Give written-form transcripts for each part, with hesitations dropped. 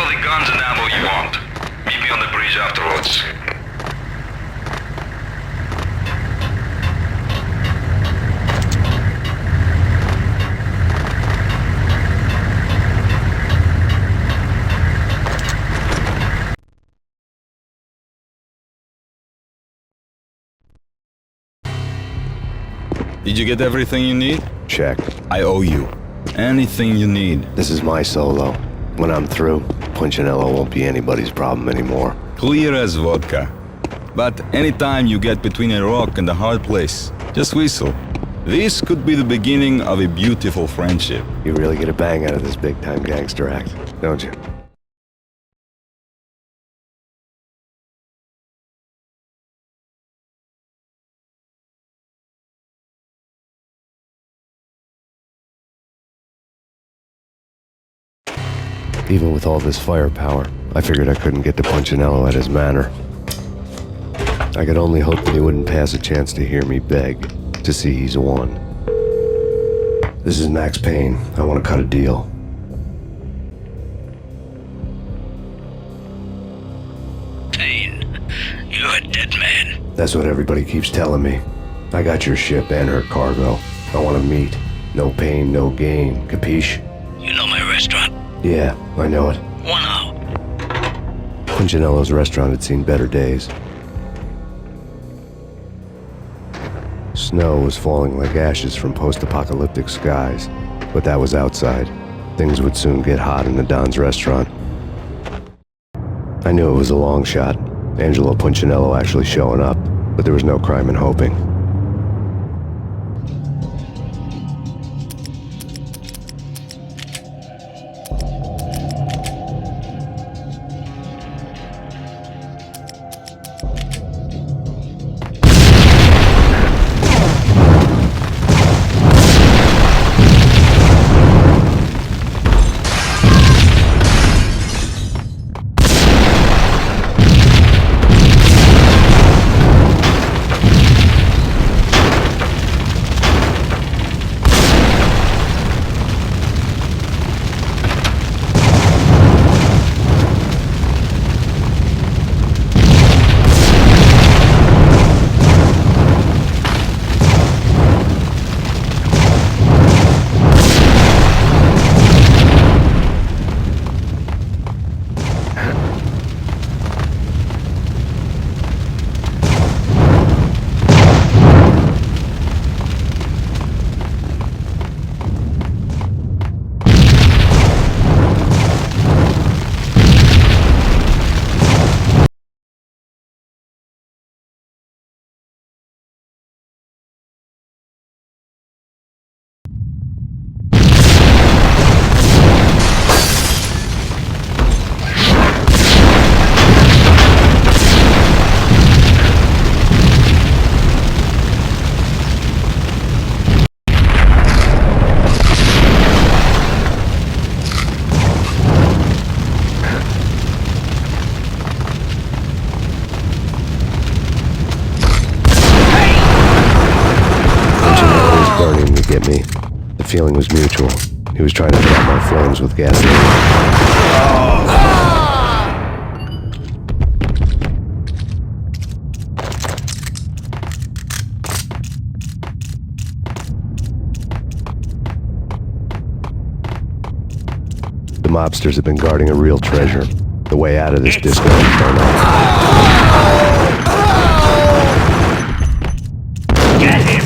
all the guns and ammo you want. Meet me on the bridge afterwards. Did you get everything you need? Check. I owe you. Anything you need. This is my solo. When I'm through, Punchinello won't be anybody's problem anymore. Clear as vodka. But anytime you get between a rock and a hard place, just whistle. This could be the beginning of a beautiful friendship. You really get a bang out of this big-time gangster act, don't you? Even with all this firepower, I figured I couldn't get to Punchinello at his manor. I could only hope that he wouldn't pass a chance to hear me beg to see he's won. This is Max Payne. I want to cut a deal. Payne, you're a dead man. That's what everybody keeps telling me. I got your ship and her cargo. I want to meet. No pain, no gain. Capiche? You know my restaurant? Yeah, I know it. 1 hour. Punchinello's restaurant had seen better days. Snow was falling like ashes from post-apocalyptic skies, but that was outside. Things would soon get hot in the Don's restaurant. I knew it was a long shot, Angelo Punchinello actually showing up, but there was no crime in hoping. Get me. The feeling was mutual. He was trying to put out my flames with gasoline. The mobsters have been guarding a real treasure. The way out of this disco. Get him!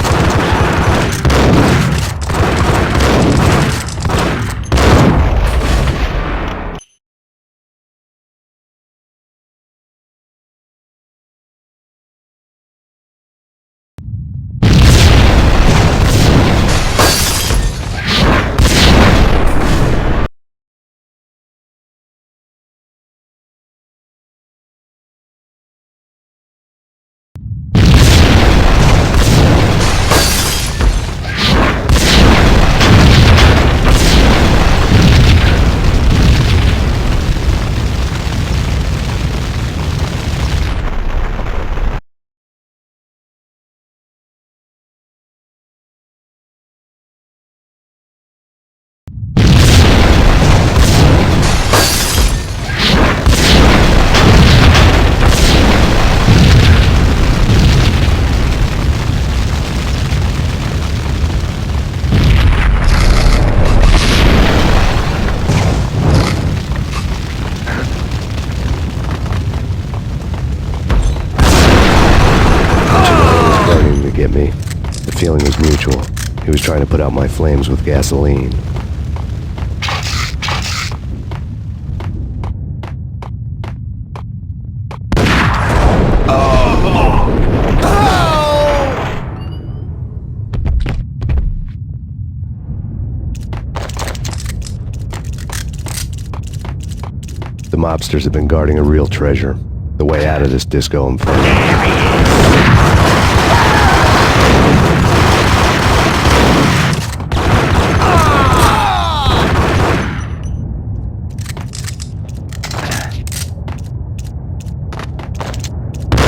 feeling was mutual. He was trying to put out my flames with gasoline. The mobsters have been guarding a real treasure. The way out of this disco inferno.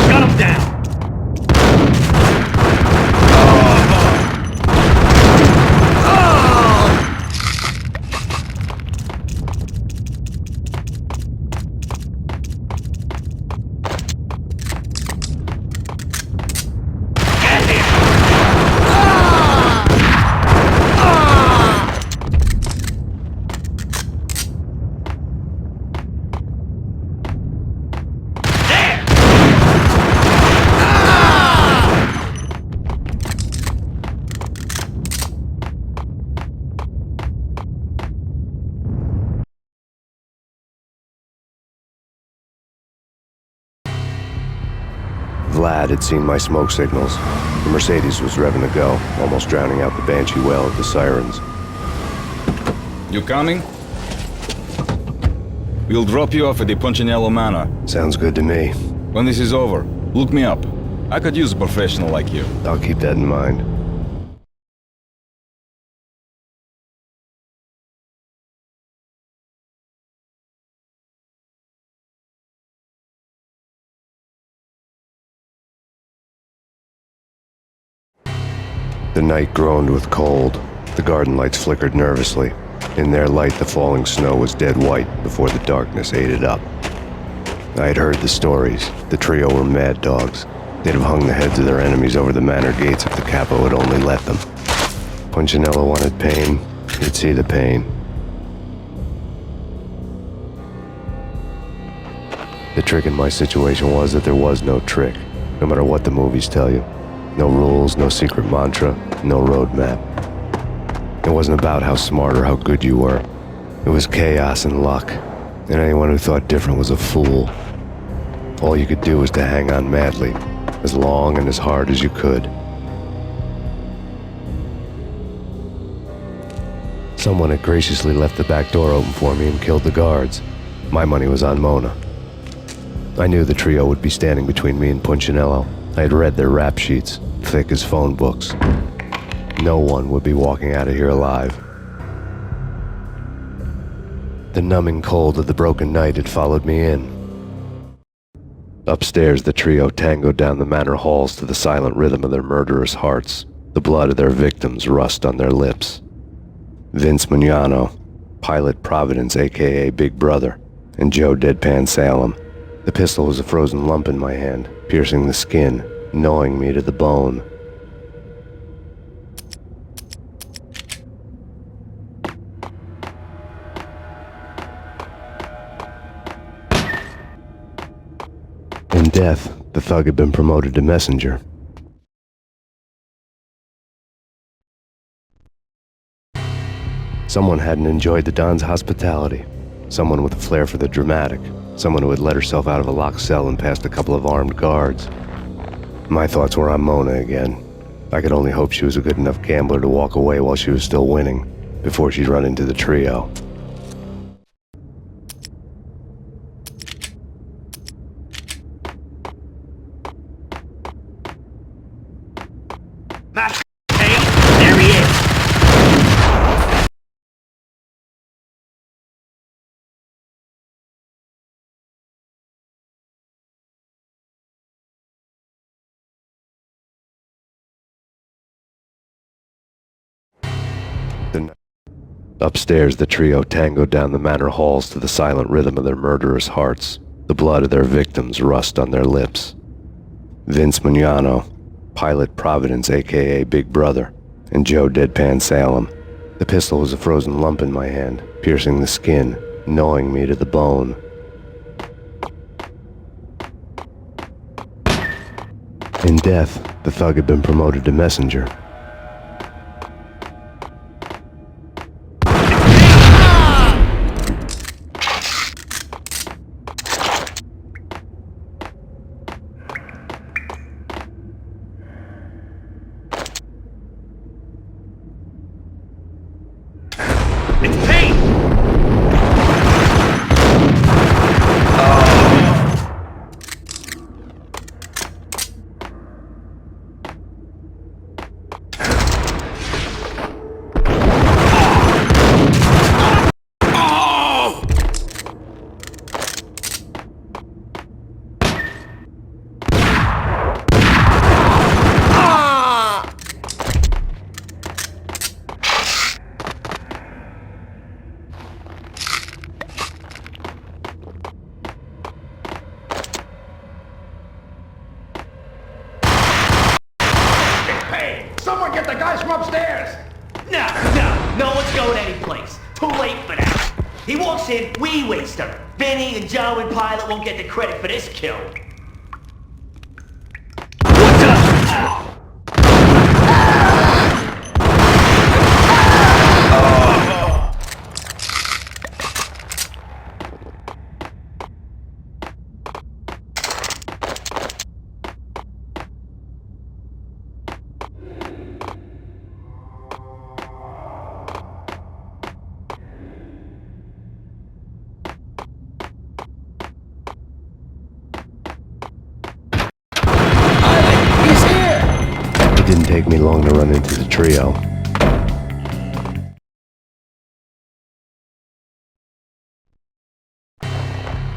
Gun him down! Vlad had seen my smoke signals. The Mercedes was revving to go, almost drowning out the Banshee wail of the sirens. You coming? We'll drop you off at the Punchinello Manor. Sounds good to me. When this is over, look me up. I could use a professional like you. I'll keep that in mind. The night groaned with cold. The garden lights flickered nervously. In their light, the falling snow was dead white before the darkness ate it up. I had heard the stories. The trio were mad dogs. They'd have hung the heads of their enemies over the manor gates if the capo had only let them. Punchinello wanted pain. He'd see the pain. The trick in my situation was that there was no trick, no matter what the movies tell you. No rules, no secret mantra, no roadmap. It wasn't about how smart or how good you were. It was chaos and luck, and anyone who thought different was a fool. All you could do was to hang on madly, as long and as hard as you could. Someone had graciously left the back door open for me and killed the guards. My money was on Mona. I knew the trio would be standing between me and Punchinello. I had read their rap sheets, thick as phone books. No one would be walking out of here alive. The numbing cold of the broken night had followed me in. Upstairs, the trio tangoed down the manor halls to the silent rhythm of their murderous hearts. The blood of their victims rust on their lips. Vince Mugnano, Pilot Providence, a.k.a. Big Brother, and Joe Deadpan Salem. The pistol was a frozen lump in my hand, piercing the skin, gnawing me to the bone. In death, the thug had been promoted to messenger. Someone hadn't enjoyed the Don's hospitality. Someone with a flair for the dramatic. Someone who had let herself out of a locked cell and past a couple of armed guards. My thoughts were on Mona again. I could only hope she was a good enough gambler to walk away while she was still winning, before she'd run into the trio. Max Payne! There he is! Upstairs, the trio tangoed down the manor halls to the silent rhythm of their murderous hearts. The blood of their victims rust on their lips. Vince Mugnano, Pilot Providence, a.k.a. Big Brother, and Joe Deadpan Salem. The pistol was a frozen lump in my hand, piercing the skin, gnawing me to the bone. In death, the thug had been promoted to messenger. Payne! Someone get the guys from upstairs! No one's going anyplace. Too late for that. He walks in, we waste him. Vinny and Joe and Pilot won't get the credit for this kill. What's up? It didn't take me long to run into the trio.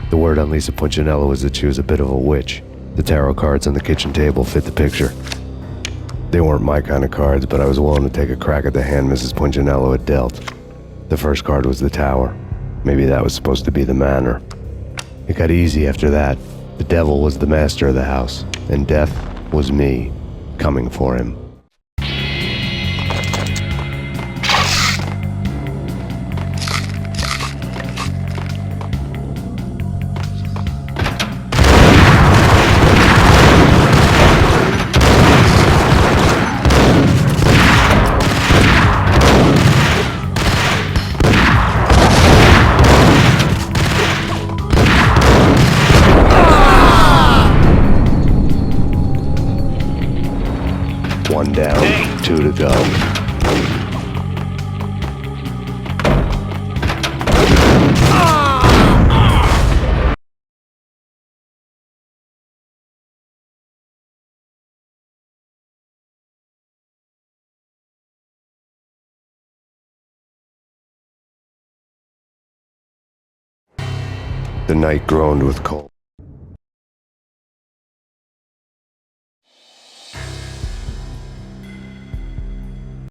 The word on Lisa Punchinello was that she was a bit of a witch. The tarot cards on the kitchen table fit the picture. They weren't my kind of cards, but I was willing to take a crack at the hand Mrs. Punchinello had dealt. The first card was the tower. Maybe that was supposed to be the manor. It got easy after that. The devil was the master of the house, and death was me, coming for him. One down, 2 to go. The night groaned with cold.